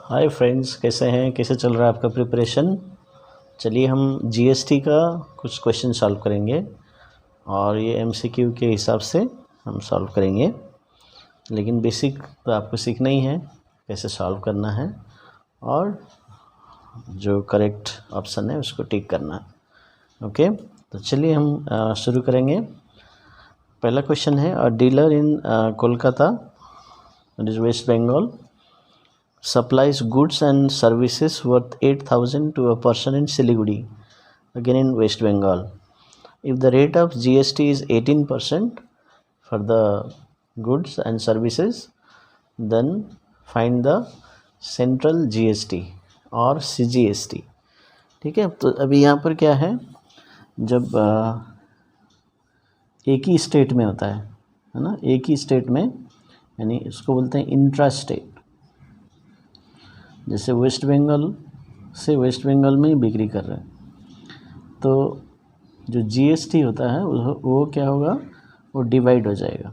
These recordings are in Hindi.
हाय फ्रेंड्स, कैसे हैं? कैसे चल रहा है आपका प्रिपरेशन? चलिए हम जीएसटी का कुछ क्वेश्चन सॉल्व करेंगे और ये एमसीक्यू के हिसाब से हम सॉल्व करेंगे। लेकिन बेसिक तो आपको सीखना ही है कैसे सॉल्व करना है और जो करेक्ट ऑप्शन है उसको टिक करना है। ओके, तो चलिए हम शुरू करेंगे। पहला क्वेश्चन है, a dealer in Kolkata, it is west Bengal, supplies goods and services worth 8,000 to a person in Siliguri, again in West Bengal. If the rate of GST is 18% for the goods and services, then find the central GST or CGST. ठीक है, तो अभी यहाँ पर क्या है, जब एक ही स्टेट में होता है ना, एक ही स्टेट में, यानी इसको बोलते हैं इंट्रा स्टेट। जैसे वेस्ट बंगाल से वेस्ट बंगाल में ही बिक्री कर रहे हैं, तो जो जीएसटी होता है वो क्या होगा, वो डिवाइड हो जाएगा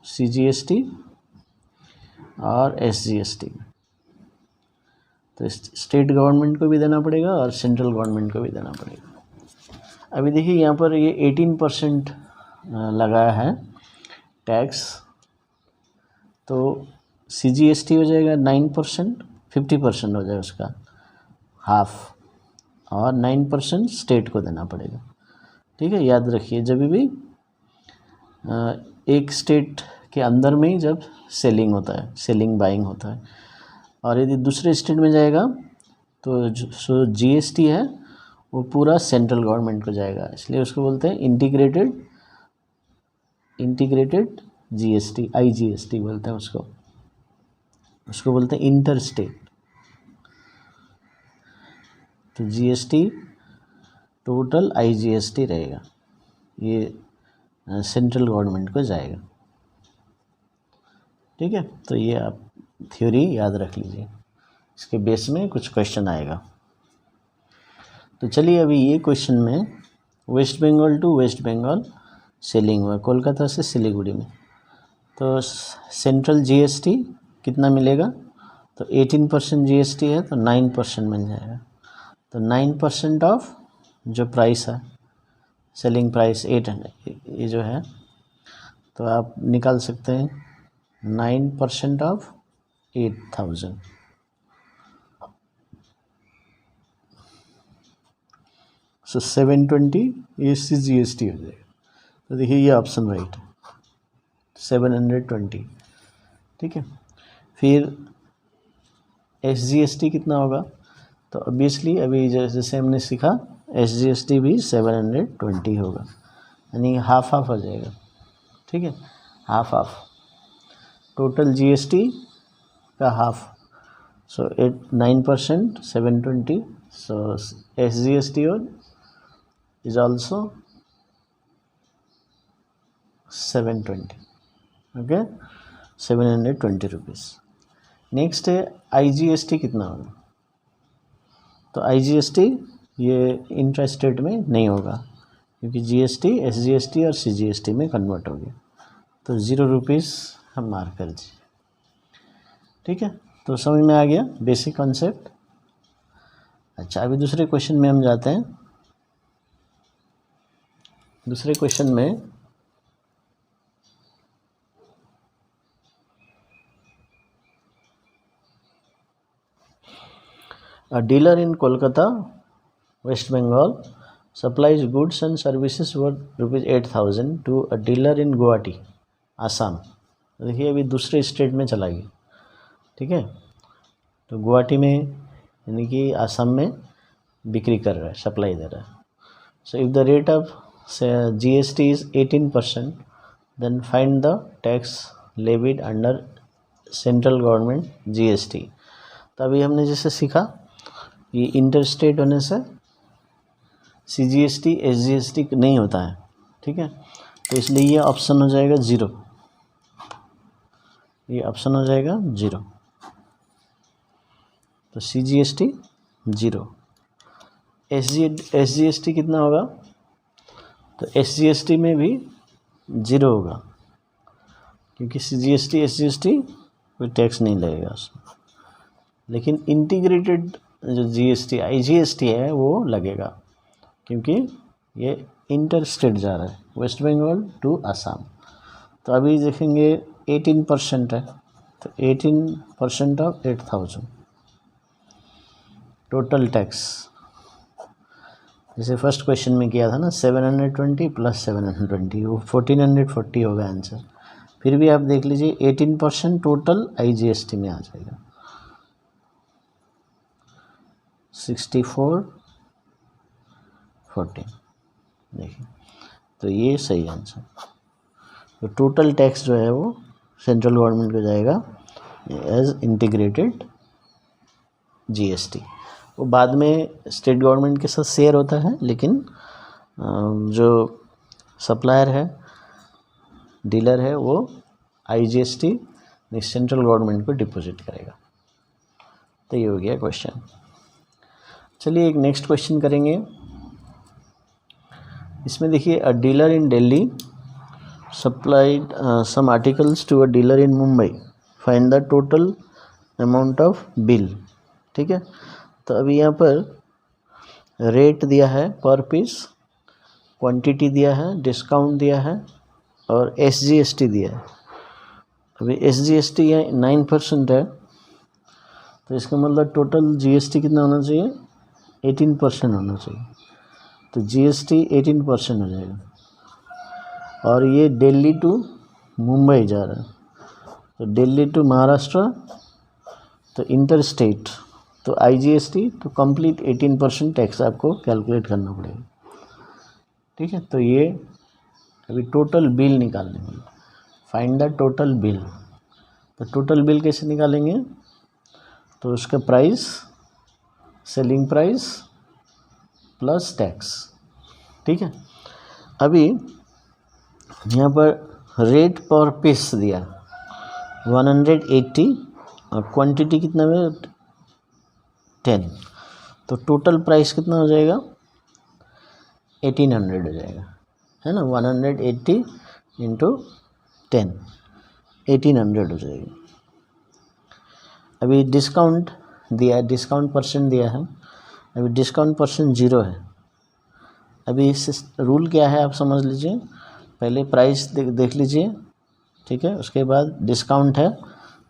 सीजीएसटी और एसजीएसटी में। तो स्टेट गवर्नमेंट को भी देना पड़ेगा और सेंट्रल गवर्नमेंट को भी देना पड़ेगा। अभी देखिए यहाँ पर ये 18% लगाया है टैक्स, तो सीजीएसटी हो जाएगा 9%, 50% हो जाए उसका हाफ, और 9% स्टेट को देना पड़ेगा। ठीक है, याद रखिए जब भी एक स्टेट के अंदर में ही जब सेलिंग होता है, सेलिंग बाइंग होता है, और यदि दूसरे स्टेट में जाएगा तो जो जीएसटी है वो पूरा सेंट्रल गवर्नमेंट को जाएगा, इसलिए उसको बोलते हैं इंटीग्रेटेड जीएसटी, आईजीएसटी बोलते हैं उसको बोलते हैं इंटर स्टेट। तो जीएसटी टोटल आईजीएसटी रहेगा, ये सेंट्रल गवर्नमेंट को जाएगा। ठीक है, तो ये आप थ्योरी याद रख लीजिए, इसके बेस में कुछ क्वेश्चन आएगा। तो चलिए अभी ये क्वेश्चन में west Bengal to west Bengal selling हुआ कोलकाता से सिलीगुड़ी में, तो सेंट्रल जीएसटी कितना मिलेगा, तो 18% जीएसटी है तो 9% मिल जाएगा। तो 9% ऑफ जो प्राइस है, सेलिंग प्राइस 800 ये जो है, तो आप निकाल सकते हैं 9% ऑफ 8,000, सो 720 ये सीजीएसटी हो जाएगा। तो देखिए ये ऑप्शन राइट है, 720। ठीक है, फिर एसजीएसटी कितना होगा, तो ऑब्वियसली अभी जैसे हमने सीखा एसजीएसटी भी 720 होगा, यानी हाफ हो जाएगा। ठीक है, हाफ टोटल जीएसटी का half, so 9% 720, so SGST is also 720, okay, 720 rupees. Next है आईजीएसटी कितना होगा, तो आईजीएसटी ये इंट्रा स्टेट में नहीं होगा क्योंकि जीएसटी एसजीएसटी और सीजीएसटी में कन्वर्ट हो गया, तो 0 रुपीज़ हम मार्क कर दीजिए। ठीक है, तो समझ में आ गया बेसिक कॉन्सेप्ट। अच्छा, अभी दूसरे क्वेश्चन में हम जाते हैं। दूसरे क्वेश्चन में a dealer in Kolkata, West Bengal, supplies goods and services worth rupees 8,000 to a dealer in Guwahati, Assam. देखिए अभी दूसरे स्टेट में चला गया। ठीक है, तो गुवाहाटी में यानी कि आसाम में बिक्री कर रहा है, सप्लाई दे रहा है। So if the rate of GST is 18%, then find the tax levied under central government GST. तो अभी हमने जैसे सीखा ये इंटर स्टेट होने से सीजीएसटी एसजीएसटी नहीं होता है। ठीक है, तो इसलिए ये ऑप्शन हो जाएगा 0, ये ऑप्शन हो जाएगा 0। तो सीजीएसटी 0। एसजीएसटी कितना होगा, तो एसजीएसटी में भी 0 होगा क्योंकि सीजीएसटी एसजीएसटी कोई टैक्स नहीं लगेगा उसमें। लेकिन इंटीग्रेटेड जो जीएसटी आईजीएसटी है वो लगेगा, क्योंकि ये इंटर स्टेट जा रहा है, वेस्ट बंगाल टू असम। तो अभी देखेंगे 18% है, तो 18% ऑफ 8000 टोटल टैक्स। जैसे फर्स्ट क्वेश्चन में किया था ना, 720 प्लस 720 वो 1440 होगा आंसर। फिर भी आप देख लीजिए 18% टोटल आईजीएसटी में आ जाएगा, 6440। देखिए, तो ये सही आंसर। तो टोटल टैक्स जो है वो सेंट्रल गवर्नमेंट को जाएगा एज इंटीग्रेटेड जीएसटी। वो बाद में स्टेट गवर्नमेंट के साथ शेयर होता है, लेकिन जो सप्लायर है, डीलर है, वो आईजीएसटी सेंट्रल गवर्नमेंट को डिपॉजिट करेगा। तो ये हो गया क्वेश्चन। चलिए एक नेक्स्ट क्वेश्चन करेंगे। इसमें देखिए, a dealer in Delhi supplied some articles to a dealer in Mumbai, find the total amount of bill. ठीक है, तो अभी यहाँ पर रेट दिया है पर पीस, क्वांटिटी दिया है, डिस्काउंट दिया है और एसजीएसटी दिया है। अभी एसजीएसटी यहाँ 9% है, तो इसका मतलब टोटल जीएसटी कितना होना चाहिए, 18% होना चाहिए। तो जीएसटी 18% हो जाएगा। और ये दिल्ली टू मुंबई जा रहा है, तो दिल्ली टू महाराष्ट्र, तो इंटर स्टेट, तो आईजीएसटी, तो कंप्लीट 18% टैक्स आपको कैलकुलेट करना पड़ेगा। ठीक है, तो ये अभी टोटल बिल निकालने में, फाइंड द टोटल बिल। तो टोटल बिल कैसे निकालेंगे, तो उसका price, selling price plus tax. ठीक है, अभी यहाँ पर रेट पर पीस दिया 180 और क्वांटिटी कितना है 10, तो टोटल प्राइस कितना हो जाएगा 1800 हो जाएगा, है ना। 180 इंटू 10 1800 हो जाएगी। अभी डिस्काउंट दिया है, डिस्काउंट परसेंट दिया है, अभी डिस्काउंट परसेंट 0 है। अभी इस रूल क्या है आप समझ लीजिए, पहले प्राइस देख लीजिए, ठीक है, उसके बाद डिस्काउंट है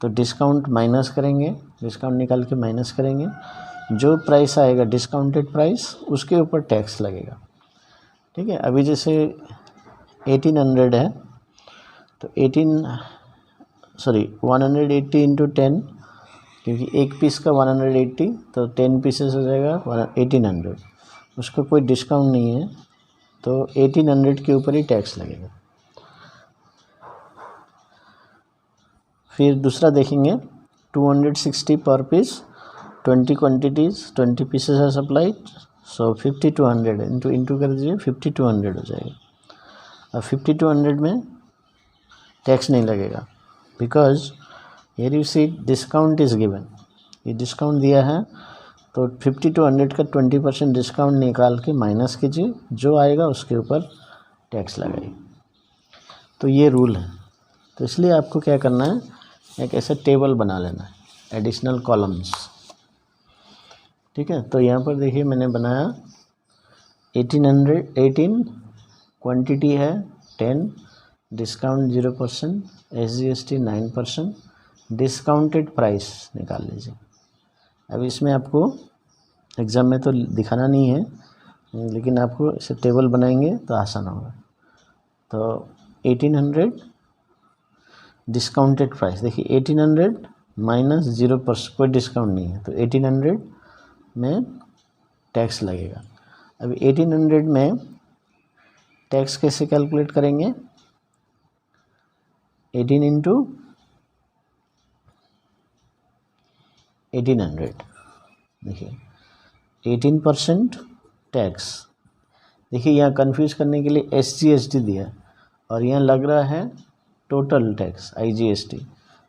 तो डिस्काउंट माइनस करेंगे, डिस्काउंट निकाल के माइनस करेंगे, जो प्राइस आएगा डिस्काउंटेड प्राइस उसके ऊपर टैक्स लगेगा। ठीक है, अभी जैसे 1800 है तो 180 इंटू 10, क्योंकि एक पीस का 180 तो 10 पीसेस हो जाएगा 1800, उसका कोई डिस्काउंट नहीं है, तो 1800 के ऊपर ही टैक्स लगेगा। फिर दूसरा देखेंगे 260 पर पीस, 20 क्वांटिटीज़ 20 पीसेस है सप्लाइड, सो 5200 इंटू कर दीजिए, 5200 हो जाएगा। अब 5200 में टैक्स नहीं लगेगा, because here you see discount is given, ये डिस्काउंट दिया है, तो 5200 का 20% डिस्काउंट निकाल के माइनस कीजिए, जो आएगा उसके ऊपर टैक्स लगाइए। तो ये रूल है, तो इसलिए आपको क्या करना है, एक ऐसा टेबल बना लेना है, एडिशनल कॉलम्स। ठीक है, तो यहाँ पर देखिए मैंने बनाया 18 क्वांटिटी है 10, डिस्काउंट 0%, एसजीएसटी 9%, डिस्काउंटेड प्राइस निकाल लीजिए। अब इसमें आपको एग्ज़ाम में तो दिखाना नहीं है, लेकिन आपको इसे टेबल बनाएंगे तो आसान होगा। तो 1800 डिस्काउंटेड प्राइस, देखिए 1800 माइनस 0%, कोई डिस्काउंट नहीं है, तो 1800 में टैक्स लगेगा। अभी 1800 में टैक्स कैसे कैलकुलेट करेंगे, 18 इंटू 1800, देखिए 18% टैक्स। देखिए यहाँ कंफ्यूज करने के लिए एसजीएसटी दिया और यहाँ लग रहा है टोटल टैक्स आईजीएसटी,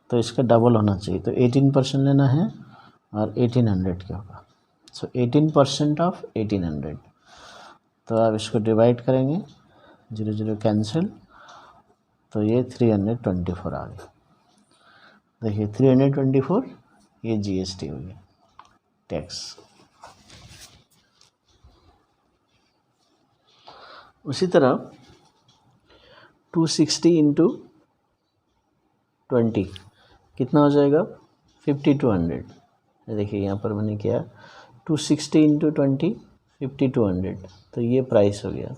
तो इसका डबल होना चाहिए, तो 18% लेना है और 1800 क्या होगा, सो 18% ऑफ 1800। तो आप इसको डिवाइड करेंगे, 0 0 कैंसिल, तो ये 324 आ गया। देखिए 324 ये जीएसटी हो गया टैक्स। उसी तरह 260 इंटू 20 कितना हो जाएगा 5200। देखिए यहाँ पर मैंने किया 260 इंटू 20 5200, तो ये प्राइस हो गया।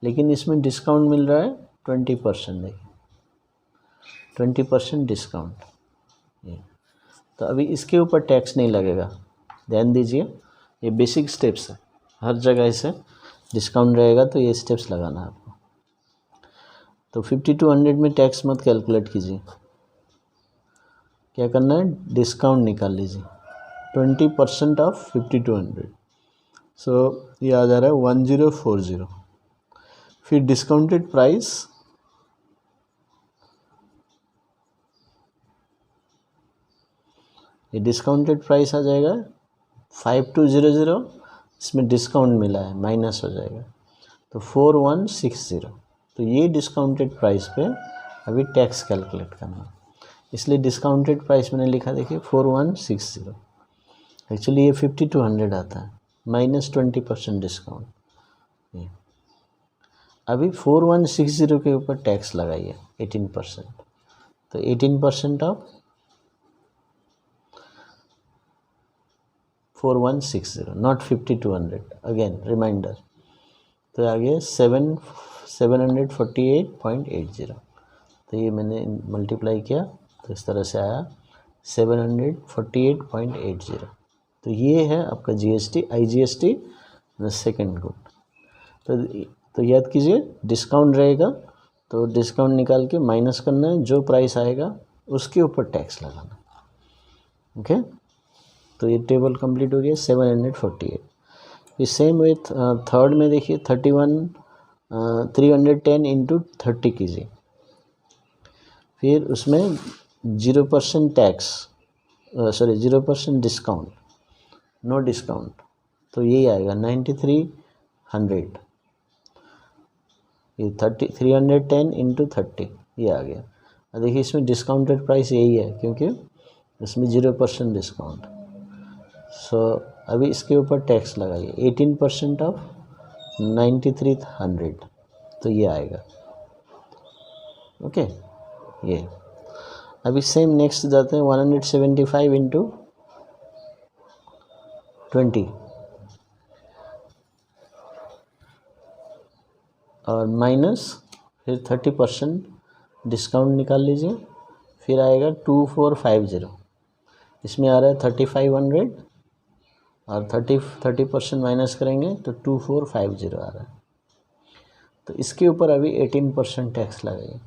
लेकिन इसमें डिस्काउंट मिल रहा है 20%। देखिए 20% डिस्काउंट, ये तो अभी इसके ऊपर टैक्स नहीं लगेगा। ध्यान दीजिए, ये बेसिक स्टेप्स है, हर जगह इसे डिस्काउंट रहेगा तो ये स्टेप्स लगाना है आपको। तो 5200 में टैक्स मत कैलकुलेट कीजिए, क्या करना है डिस्काउंट निकाल लीजिए 20% ऑफ 5200। सो ये आ जा रहा है 1040। फिर डिस्काउंटेड प्राइस ये डिस्काउंटेड प्राइस आ जाएगा 5200, इसमें डिस्काउंट मिला है माइनस हो जाएगा तो 4160। तो ये डिस्काउंटेड प्राइस पे अभी टैक्स कैलकुलेट करना है, इसलिए डिस्काउंटेड प्राइस मैंने लिखा देखिए 4160। एक्चुअली ये 5200 आता है माइनस 20% डिस्काउंट। ये अभी 4160 के ऊपर टैक्स लगाइए 18%, तो 18% ऑफ 4160 नॉट 5200। अगेन रिमाइंडर, तो आगे 748.80। तो ये मैंने मल्टीप्लाई किया तो इस तरह से आया 748.80। तो ये है आपका जीएसटी, आईजीएसटी सेकंड गुड। तो याद कीजिए डिस्काउंट रहेगा तो डिस्काउंट निकाल के माइनस करना है, जो प्राइस आएगा उसके ऊपर टैक्स लगाना। ओके, तो ये टेबल कंप्लीट हो गया 748। फिर सेम विथ थर्ड में देखिए 310 इंटू 30 कीजिए। फिर उसमें 0% टैक्स, 0% डिस्काउंट, नो डिस्काउंट, तो यही आएगा 9300। ये 310 इंटू 30 ये आ गया। देखिए इसमें डिस्काउंटेड प्राइस यही है क्योंकि इसमें 0% डिस्काउंट। सो अभी इसके ऊपर टैक्स लगाइए 18% ऑफ 9300, तो ये आएगा। ओके, ये अभी सेम नेक्स्ट जाते हैं 175 इंटू 20 और माइनस फिर 30% डिस्काउंट निकाल लीजिए, फिर आएगा 2450। इसमें आ रहा है 3500 और 30% माइनस करेंगे तो 2450 आ रहा है। तो इसके ऊपर अभी 18% टैक्स लगाइए।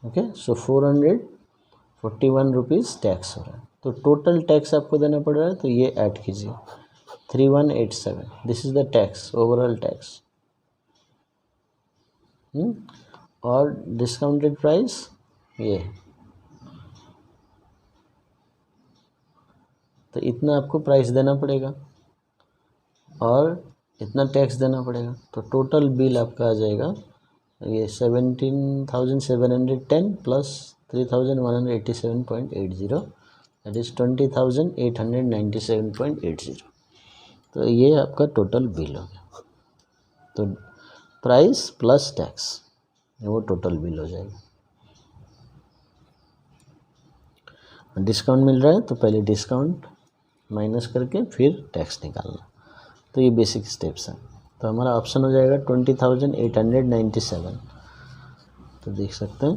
ओके, सो 441 रुपीज़ टैक्स हो रहा है। तो टोटल टैक्स आपको देना पड़ रहा है, तो ये ऐड कीजिए 3187। This is the tax, overall tax. और डिस्काउंटेड प्राइस ये, तो इतना आपको प्राइस देना पड़ेगा और इतना टैक्स देना पड़ेगा। तो टोटल बिल आपका आ जाएगा ये 17,710 प्लस 3,187.80, दैट इज़ 20,897.80। तो ये आपका टोटल बिल हो गया। तो प्राइस प्लस टैक्स वो टोटल बिल हो जाएगा। डिस्काउंट मिल रहा है तो पहले डिस्काउंट माइनस करके फिर टैक्स निकालना। तो ये बेसिक स्टेप्स हैं। तो हमारा ऑप्शन हो जाएगा 20,897। तो देख सकते हैं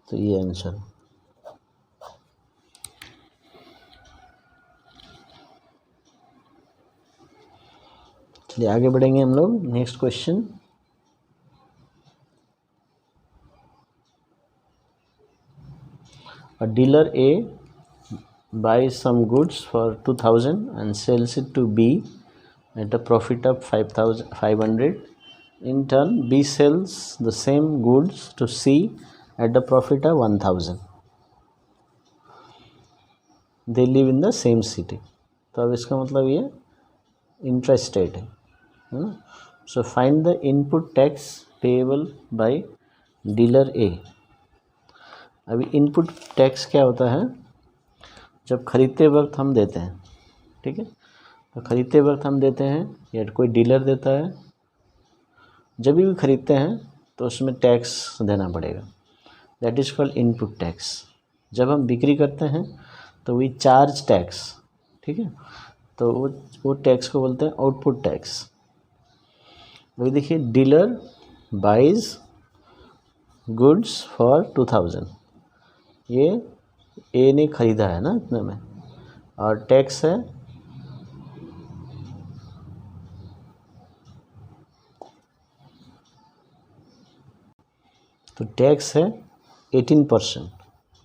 तो ये आंसर। चलिए आगे बढ़ेंगे हम लोग। Next question, a dealer A buys some goods for 2000 and sells it to B at a profit of 500. In turn, B sells the same goods to C at a profit of 1000. They live in the same city. तो अब इसका मतलब ये इंट्रास्टेट है। So find the input tax payable by dealer A. अभी इनपुट टैक्स क्या होता है, जब खरीदते वक्त हम देते हैं, ठीक है, तो खरीदते वक्त हम देते हैं या कोई डीलर देता है, जब भी खरीदते हैं तो उसमें टैक्स देना पड़ेगा, that is called input tax. जब हम बिक्री करते हैं तो वी चार्ज टैक्स, ठीक है, तो वो टैक्स को बोलते हैं आउटपुट टैक्स। वही देखिए, डीलर बाइज गुड्स फॉर 2000, ये ए ने ख़रीदा है ना इतने में, और टैक्स है तो टैक्स है 18%,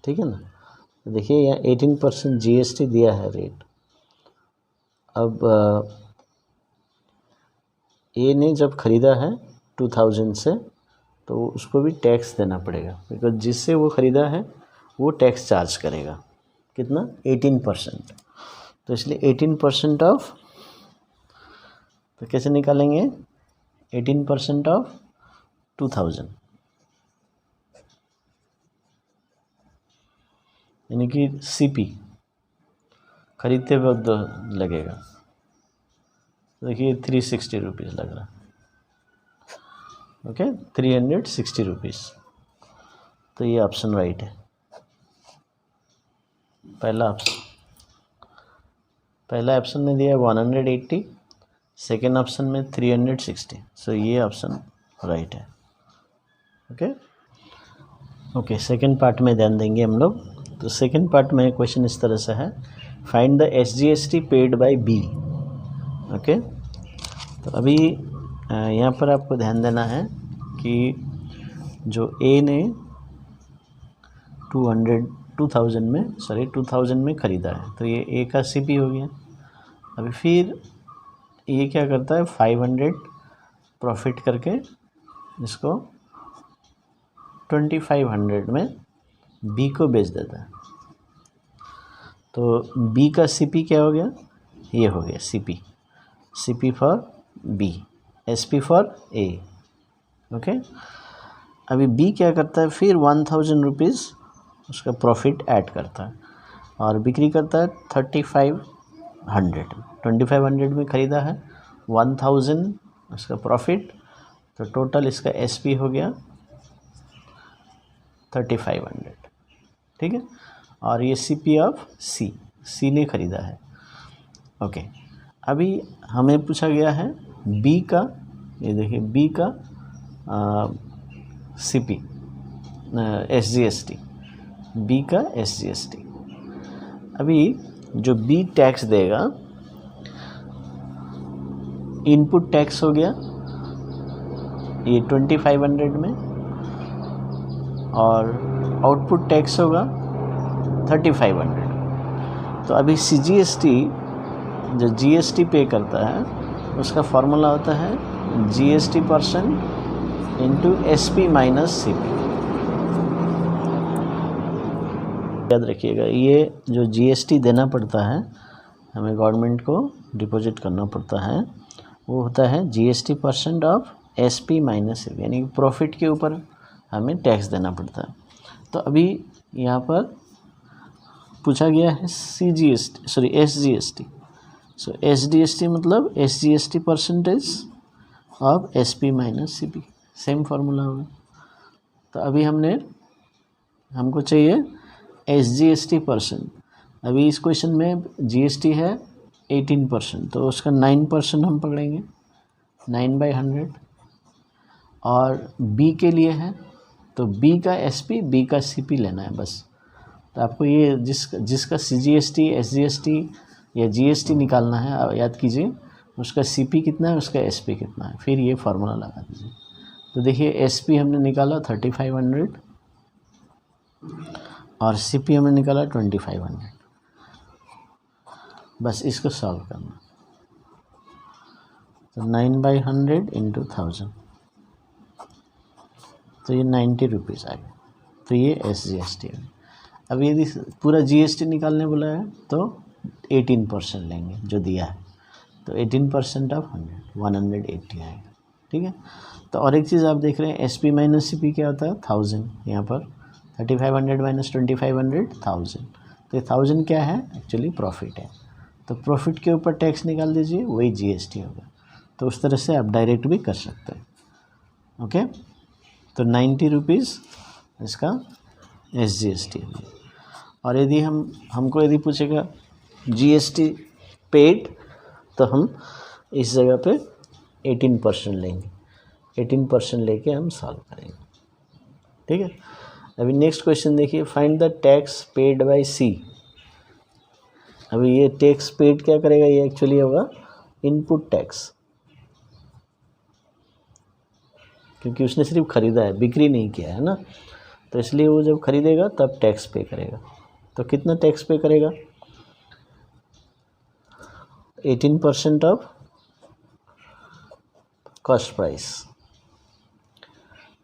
ठीक है ना। तो देखिए यहाँ 18% जीएसटी दिया है रेट। अब ए ने जब ख़रीदा है 2000 से तो उसको भी टैक्स देना पड़ेगा, बिकॉज जिससे वो ख़रीदा है वो टैक्स चार्ज करेगा, कितना 18%। तो इसलिए 18% ऑफ, तो कैसे निकालेंगे 18% ऑफ 2000, यानी कि सीपी खरीदते वक्त लगेगा। देखिए 360 रुपीज़ लग रहा है, ओके 360 रुपीज़। तो ये ऑप्शन राइट है, पहला ऑप्शन में दिया 180, सेकेंड ऑप्शन में 360, सो ये ऑप्शन राइट है। ओके सेकेंड पार्ट में ध्यान देंगे हम लोग। तो सेकेंड पार्ट में क्वेश्चन इस तरह से है, find the SGST paid by B. Okay, तो अभी यहाँ पर आपको ध्यान देना है कि जो ए ने 2000 में ख़रीदा है, तो ये ए का सीपी हो गया। अभी फिर ये क्या करता है, 500 प्रॉफिट करके इसको 2500 में बी को बेच देता है। तो बी का सीपी क्या हो गया, ये हो गया CP for B, SP for A. Okay, अभी बी क्या करता है, फिर 1000 रुपीज़ उसका प्रॉफिट ऐड करता है और बिक्री करता है 2500 में ख़रीदा है, 1000 उसका प्रॉफिट, तो टोटल इसका एसपी हो गया 3500, ठीक है। और ये सीपी ऑफ सी ने ख़रीदा है। ओके, अभी हमें पूछा गया है बी का, ये देखिए बी का सीपी SGST, बी का SGST। अभी जो बी टैक्स देगा, इनपुट टैक्स हो गया ये 2500 में, और आउटपुट टैक्स होगा 3500। तो अभी CGST जो GST पे करता है उसका फॉर्मूला होता है GST% into SP minus CP। याद रखिएगा, ये जो GST देना पड़ता है हमें, गवर्नमेंट को डिपॉजिट करना पड़ता है, वो होता है GST% of SP minus CP, यानी प्रॉफिट के ऊपर हमें टैक्स देना पड़ता है। तो अभी यहाँ पर पूछा गया है SGST। सो SGST मतलब SGST% of SP minus CP, same formula होगा। तो अभी हमको चाहिए SGST%। अभी इस क्वेश्चन में GST है 18%, तो उसका 9% हम पकड़ेंगे, 9/100। और B के लिए है तो B का SP, B का CP लेना है बस। तो आपको ये जिसका CGST, SGST या GST निकालना है, याद कीजिए उसका CP कितना है, उसका SP कितना है, फिर ये फार्मूला लगा दीजिए। तो देखिए SP हमने निकाला 3500 और CP हमने निकाला 2500। बस इसको सॉल्व करना, तो 9/100 इंटू 1000, तो ये 90 रुपीज़ आ गया। तो ये SGST है। अब यदि पूरा GST निकालने बोला है तो 18% लेंगे जो दिया है, तो 18% ऑफ 180 आएगा। ठीक है। तो और एक चीज़ आप देख रहे हैं S P minus C P क्या होता है 1000, यहाँ पर 3500 माइनस 2500 1000। तो 1000 क्या है एक्चुअली प्रॉफिट है, तो प्रॉफिट के ऊपर टैक्स निकाल दीजिए, वही जीएसटी होगा। तो उस तरह से आप डायरेक्ट भी कर सकते हैं। ओके, तो 90 रुपीज़ इसका SGST है। और यदि हमको यदि पूछेगा GST पेड, तो हम इस जगह पे 18% लेंगे, 18% लेके हम सॉल्व करेंगे। ठीक है। अभी नेक्स्ट क्वेश्चन देखिए, find the tax paid by C. अभी ये टैक्स पेड क्या करेगा, ये एक्चुअली होगा इनपुट टैक्स, क्योंकि उसने सिर्फ ख़रीदा है, बिक्री नहीं किया है ना, तो इसलिए वो जब ख़रीदेगा तब टैक्स पे करेगा। तो कितना टैक्स पे करेगा, 18% of cost price,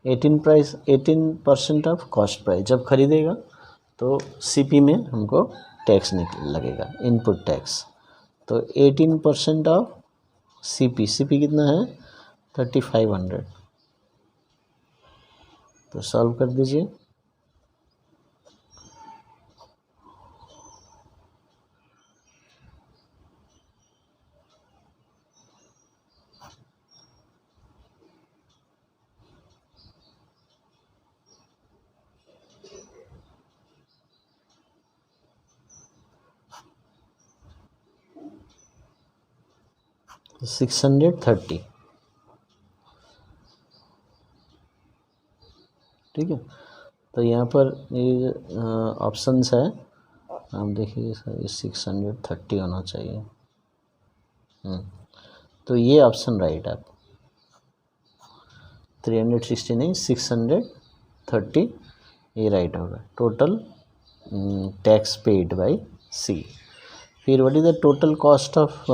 18% of cost price जब खरीदेगा तो सीपी में हमको टैक्स लगेगा, इनपुट टैक्स। तो 18% ऑफ सीपी, सीपी कितना है 3500। तो सॉल्व कर दीजिए। तो 630। ठीक है। तो यहाँ पर ये ऑप्शंस है, आप देखिए सर, 630 होना चाहिए। तो ये ऑप्शन राइट है। 360 नहीं, 630 ये राइट होगा। Total tax paid by C. फिर what is the total cost of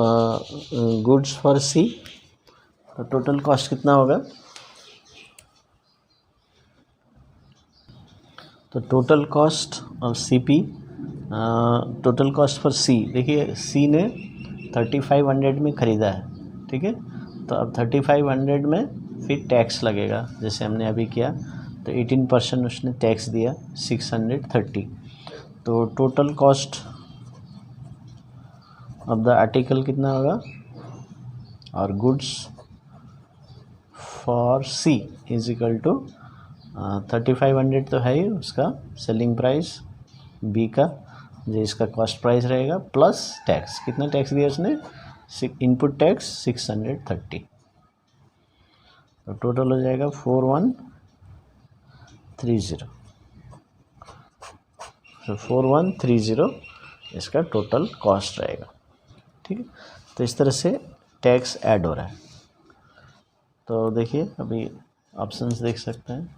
goods for C. तो टोटल कॉस्ट कितना होगा, तो total cost of CP, total cost for C, देखिए सी ने 3500 में ख़रीदा है। ठीक है। तो अब 3500 में फिर टैक्स लगेगा, जैसे हमने अभी किया, तो 18% उसने टैक्स दिया 630। तो total cost of the article कितना होगा, और goods for C is equal to 3500 तो है ही उसका सेलिंग प्राइस बी का, जो इसका कॉस्ट प्राइस रहेगा, प्लस टैक्स। कितना टैक्स दिया उसने, इनपुट टैक्स 630। तो टोटल हो जाएगा 4130। तो 4130 इसका टोटल कॉस्ट रहेगा। ठीक है। तो इस तरह से टैक्स ऐड हो रहा है। तो देखिए अभी ऑप्शंस देख सकते हैं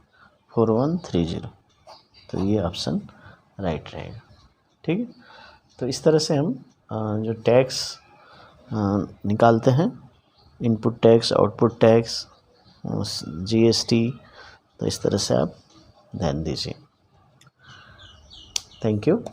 4130, तो ये ऑप्शन राइट रहेगा। ठीक है। तो इस तरह से हम जो टैक्स निकालते हैं, input tax, output tax, GST, तो इस तरह से आप ध्यान दीजिए। Thank you.